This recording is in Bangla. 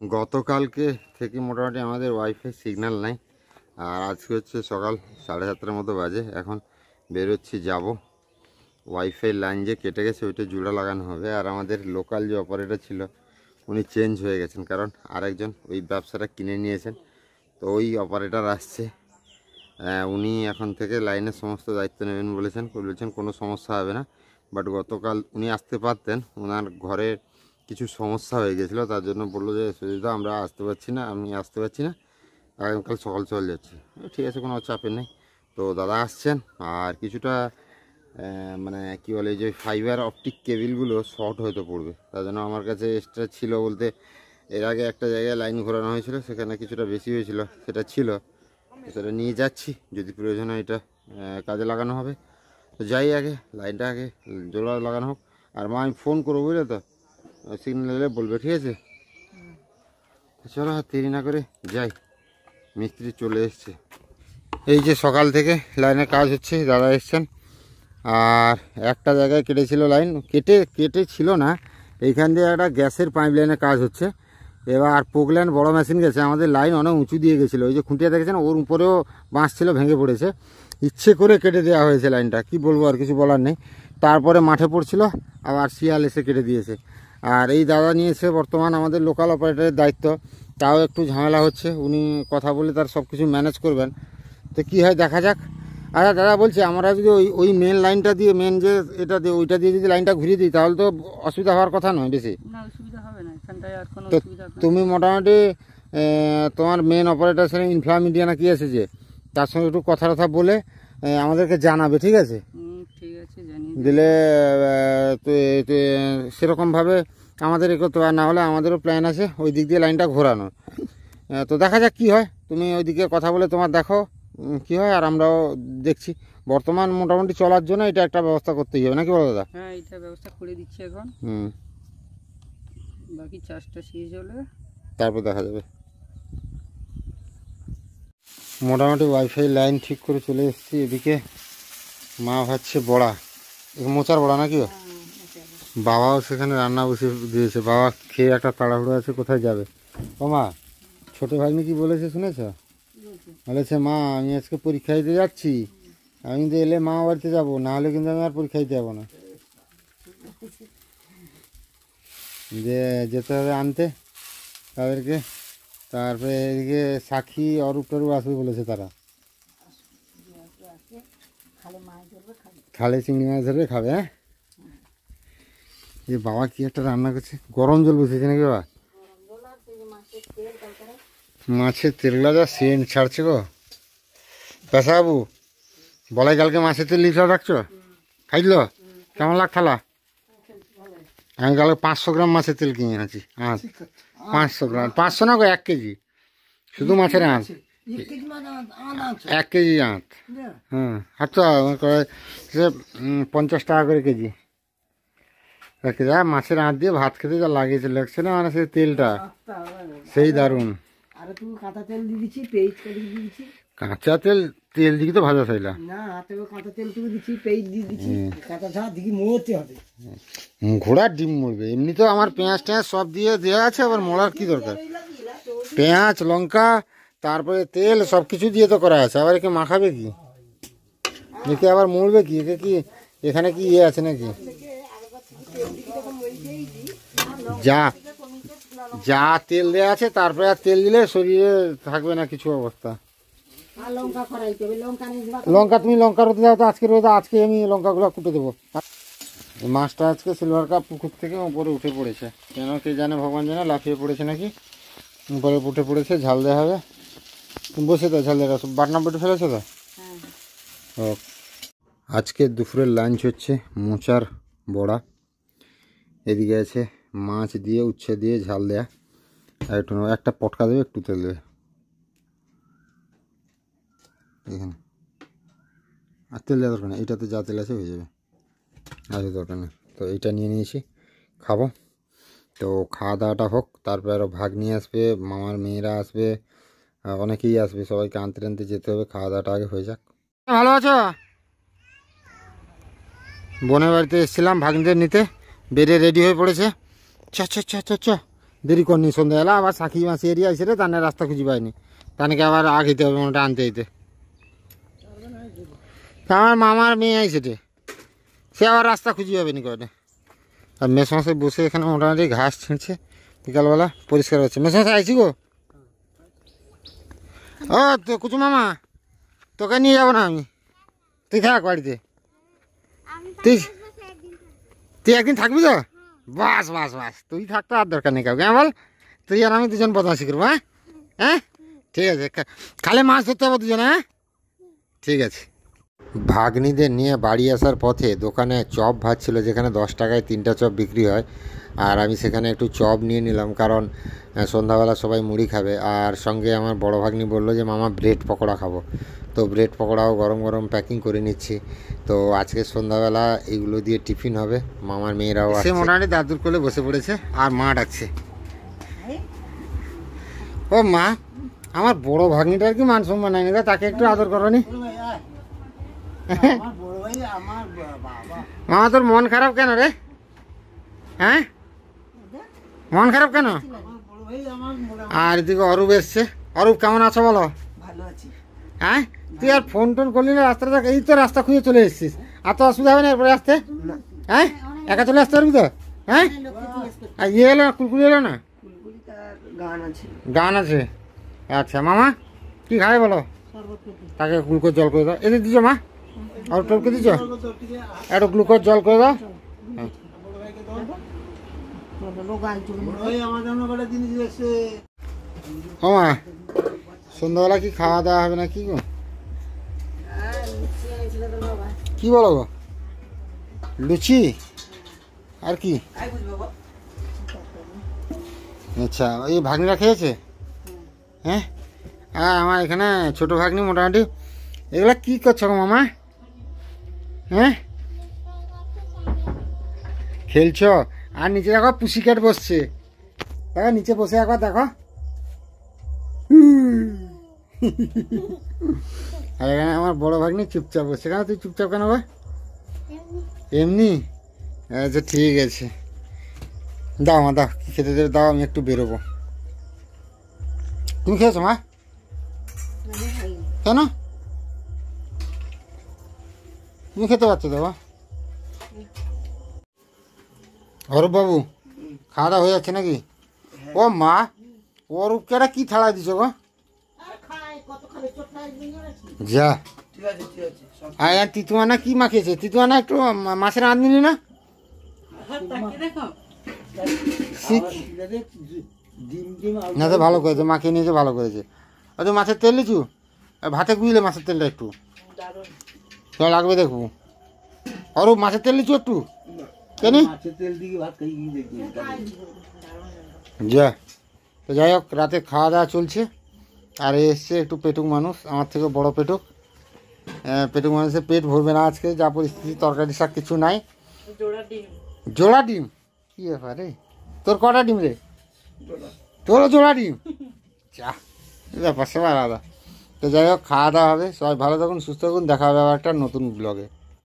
গতকালকে থেকে মোটামুটি আমাদের ওয়াইফাই সিগন্যাল নাই। আর আজকে হচ্ছে সকাল 7:30 মতো বাজে। এখন বেরোচ্ছি, যাব ওয়াইফাই লাইন যে কেটে গেছে ওইটা জোড়া লাগানো হবে। আর আমাদের লোকাল যে অপারেটর ছিল উনি চেঞ্জ হয়ে গেছেন, কারণ আরেকজন ওই ব্যবসাটা কিনে নিয়েছেন। তো ওই অপারেটর আসছে, উনি এখন থেকে লাইনের সমস্ত দায়িত্ব নেবেন বলেছেন। কোনো সমস্যা হবে না। বাট গতকাল উনি আসতে পারতেন, ওনার ঘরে কিছু সমস্যা হয়ে গেছিলো, তার জন্য বললো যে সুজিদা আমরা আসতে পারছি না, আমি আসতে পারছি না, আগামীকাল সকাল সকাল যাচ্ছি। ঠিক আছে, কোনো চাপের নেই। তো দাদা আসছেন। আর কিছুটা মানে কী বলে, যে ফাইবার অপটিক কেবিলগুলো শর্ট হয়তো পড়বে, তার জন্য আমার কাছে এক্সট্রা ছিল বলতে এর আগে একটা জায়গায় লাইন ঘোরানো হয়েছিল, সেখানে কিছুটা বেশি হয়েছিল, সেটা ছিল, সেটা নিয়ে যাচ্ছি। যদি প্রয়োজন হয় এটা কাজে লাগানো হবে। তো যাই, আগে লাইনটা আগে জোড়া লাগানো হোক। আর মা আমি ফোন করবো, বুঝলে তো, সিগন্যাল এলে বলবে, ঠিক আছে? চলো আর দেরি না করে যাই। মিস্ত্রি চলে এসছে। এই যে সকাল থেকে লাইনের কাজ হচ্ছে, দাদা এসছেন। আর একটা জায়গায় কেটেছিল লাইন, কেটে ছিল না, এইখান দিয়ে একটা গ্যাসের পাইপ লাইনের কাজ হচ্ছে। এবার পোকল্যান্ড বড় মেশিন গেছে, আমাদের লাইন অনেক উঁচু দিয়ে গেছিলো। ওই যে খুঁটিয়া দেখেছেন, ওর উপরেও বাঁশ ছিল, ভেঙে পড়েছে। ইচ্ছে করে কেটে দেওয়া হয়েছে লাইনটা, কি বলবো, আর কিছু বলার নেই। তারপরে মাঠে পড়ছিল, আবার শিয়াল এসে কেটে দিয়েছে। আর এই দাদা নিয়েছে বর্তমান আমাদের লোকাল অপারেটরের দায়িত্ব। তাও একটু ঝামেলা হচ্ছে, উনি কথা বলে তার সব কিছু ম্যানেজ করবেন। তো কী হয় দেখা যাক। আচ্ছা দাদা, বলছি আমরা যদি ওই মেন লাইনটা দিয়ে, মেন যে এটা দিয়ে, ওইটা দিয়ে যদি লাইনটা ঘুরিয়ে দিই, তাহলে তো অসুবিধা হওয়ার কথা নয় বেশি। তো তুমি মোটামুটি তোমার মেন অপারেটার সঙ্গে ইনফ্রা মিডিয়া না কি আছে, যে তার সঙ্গে একটু কথা বলে আমাদেরকে জানাবে, ঠিক আছে? দিলে সেরকমভাবে আমাদের করতে পারে, না হলে আমাদেরও প্ল্যান আছে ওই দিক দিয়ে লাইনটা ঘোরানো। তো দেখা যাক কী হয়। তুমি ওইদিকে কথা বলে তোমার দেখো কী হয়, আর আমরাও দেখছি। বর্তমান মোটামুটি চলার জন্য এটা একটা ব্যবস্থা করতেই হবে, নাকি বলো দাদা? হ্যাঁ, এটা ব্যবস্থা করে দিচ্ছি এখন। বাকি চাষটা শেষ হলে তারপর দেখা যাবে। মোটামুটি ওয়াইফাই লাইন ঠিক করে চলে এসেছি। এদিকে মা ভাবছে বড়া, মোচার বড়া নাকি? বাবাও সেখানে রান্না বসে দিয়েছে। বাবা খেয়ে একটা তাড়াহুড়ো আছে, কোথায় যাবে। ও মা, ছোটো ভাগ্নি কি বলেছে শুনেছ? বলেছে, মা আমি আজকে পরীক্ষা দিতে যাচ্ছি, আমি কিন্তু এলে মা বাড়িতে যাবো, না হলে কিন্তু আমি আর পরীক্ষা দিতে যাবো না। যে যেতে হবে আনতে তাদেরকে। তারপরে এদিকে সাক্ষী অরূপ টরূপ আসবে বলেছে, তারা খালে চিংড়ি মাছ ধরবে, খাবে। হ্যাঁ, এই বাবা কি একটা রান্না করছে, গরম জল বসেছে নাকি বাবা? মাছের তেলগুলা যা সেন্ট ছাড়ছে গো। পেশাবাবু বলাই কালকে মাছের তেল লিখে রাখছো, খাইল কেমন লাগ থালা? আমি কালকে 500 গ্রাম মাছের তেল কিনে আছি। আঁচ 500 গ্রাম, 500 না গো, 1 কেজি শুধু মাছের আঁচ, 1 কেজি আঁত। হ্যাঁ, আচ্ছা 50 টাকা করে কেজি। মাছের আঁত দিয়ে ভাত খেতে যা লাগিয়েছে, লাগছে না মানে সেই তেলটা সেই দারুণ। কাঁচা তেল দিকে তো ভাজা চাইলা, ঘোড়ার ডিম মরবে। এমনি তো আমার পেঁয়াজ টেঁয়াজ সব দিয়ে দেওয়া আছে, আবার মরার কি দরকার? পেঁয়াজ লঙ্কা তারপরে তেল সব কিছু দিয়ে তো করা আছে, আবার একে মাখাবে কি? একে আবার মরবে কি? একে কি এখানে কি ইয়ে আছে নাকি? যা তেল দেওয়া আছে, তারপরে আর তেল দিলে শরীরে থাকবে না কিছু অবস্থা। লঙ্কা তুমি লঙ্কা রোদে দাও তো, আজকে রোদে, আজকে আমি লঙ্কাগুলো কুটে দেবো। মাছটা আজকে সিলভার কাপ পুকুর থেকে উপরে উঠে পড়েছে, কেন কে জানে, ভগবান জানে, লাফিয়ে পড়েছে নাকি, উপরে উঠে পড়েছে। ঝাল দেওয়া হবে, তুমি বসে তো ঝাল দেওয়া সব বাটনা বেটে ফেলেছো তো। আজকে দুপুরের লাঞ্চ হচ্ছে মোচার বড়া, এদিকে আছে মাছ দিয়ে উচ্ছে দিয়ে ঝাল দেয়া, আর একটু একটা পটকা দেবে, একটু তেল দেবে এখানে। আর তেল দেওয়া দরকার নেই, এইটাতে যা তেল আছে হয়ে যাবে, আর দরকার নেই। তো এইটা নিয়ে নিয়েছি, খাবো। তো খাওয়া দাওয়াটা হোক, তারপরে আরও ভাগ্নি আসবে, মামার মেয়েরা আসবে, অনেকেই আসবে, সবাইকে আনতে আনতে যেতে হবে। খাওয়া দাওয়াটা আগে হয়ে যাক। ভালো আছো? বোনের বাড়িতে এসেছিলাম ভাগ্নিদের নিতে, বেডে রেডি হয়ে পড়েছে। চ চ চ চ চ দেরি করনি সন্ধ্যাবেলা আবার সাকি মাসি এরিয়া এসে রে তার রাস্তা খুঁজি পাইনি তাকে আবার আগাইতে হবে মোটা আনতে দিতে আমার মামার মেয়ে আইসে রে সে আবার রাস্তা খুঁজি পাবে নি করে আর মেসমশাই বসে এখানে মোটামুটি ঘাস ছিঁড়ছে বিকালবেলা পরিষ্কার হচ্ছে মেসমশাই আইসি গো ও তো কুচু মামা তোকে নিয়ে যাবো না আমি তুই থাক বাড়িতে তুই তুই একদিন থাকবি তো বাস বাস বাস তুই থাকতো আর দরকার নেই কাউকে হ্যাঁ বল তুই আর আমি দুজন বদমাশি করবো হ্যাঁ হ্যাঁ ঠিক আছে খালি মাছ ধরতে হবে দুজনে হ্যাঁ ঠিক আছে ভাগ্নিদের নিয়ে বাড়ি আসার পথে দোকানে চপ ভাজছিল যেখানে 10 টাকায় 3টা চপ বিক্রি হয় আর আমি সেখানে একটু চপ নিয়ে নিলাম কারণ সন্ধ্যাবেলা সবাই মুড়ি খাবে আর সঙ্গে আমার বড় ভাগ্নি বললো যে মামা ব্রেড পকোড়া খাবো তো ব্রেড পকোড়াও গরম গরম প্যাকিং করে নিচ্ছি তো আজকে সন্ধ্যাবেলা এইগুলো দিয়ে টিফিন হবে মামার মেয়েরাও সে মোটামুটি দাদুর কোলে বসে পড়েছে আর মা ডাকছে ও মা আমার বড় ভাগ্নিটার কি মান সম্মান নাই না তাকে একটু আদর করনি মামা তোর মন খারাপ কেন রে হ্যাঁ মন খারাপ কেন আর এদিকে অরূপ এসছে অরূপ কেমন আছো বলো হ্যাঁ তুই আর ফোন টোন করলি না রাস্তাটা এই তো রাস্তা খুঁজে চলে এসেছিস আর তো অসুবিধা হবে না এরপরে আসতে হ্যাঁ একা চলে আসতে পারবি তো হ্যাঁ আর ইয়ে এলো না কুলকুলি এলো না গান আছে আচ্ছা মামা কি খাবে বলো তাকে গ্লুকোজ জল করে দাও এদের দিছো মা আর টলকে দিছো একটু গ্লুকোজ জল করে দাও ও মা সন্ধ্যাবেলা কি খাওয়া দাওয়া হবে না কি গো কি বলো গো লুচি আর কি আচ্ছা ওই ভাগ্নিরা খেয়েছে হ্যাঁ আর আমার এখানে ছোট ভাগ্নি মোটামুটি এগুলা কি করছো গো মামা হ্যাঁ খেলছো আর নিচে দেখো পুসি ক্যাট বসছে দেখো নিচে বসে একবার দেখো আর এখানে আমার বড় ভাগ্নি চুপচাপ বসছে কেন তুই চুপচাপ কেন গো এমনি আচ্ছা ঠিক আছে দাও মা দাও কি খেতে দেবে দাও আমি একটু বেরোবো তুমি খেয়েছো মা কেন তুমি খেতে পারছো দাও অরূপ বাবু খাওয়া দাওয়া হয়ে যাচ্ছে নাকি ও মা অরূপকে একটা কি থালা দিছো গো যা আর তিতুয়া না কি মাখিয়েছে তিতুয়া না একটু মাছের রাঁধুনি না না তো ভালো করেছে মাখিয়ে নিয়েছে ভালো করেছে আচ্ছা মাছের তেল লিচু ভাতে গুইলে মাছের তেলটা একটু লাগবে দেখবো অরূপ মাছের তেল লিচু একটু কেন যা তো যাই হোক রাতে খাওয়া দাওয়া চলছে আর এসছে একটু পেটুক মানুষ আমার থেকে বড় পেটুক পেটুক মানুষের পেট ভরবে না আজকে যা পরিস্থিতি তরকারি শাক কিছু নাই জোড়া ডিম কি ব্যাপার রে তোর কটা ডিম রে তোরও জোড়া ডিম চা ব্যাপার সব আলাদা তো যাই হোক খাওয়া দাওয়া হবে সবাই ভালো থাকুন সুস্থ থাকুন দেখা হবে আবার একটা নতুন ব্লগে।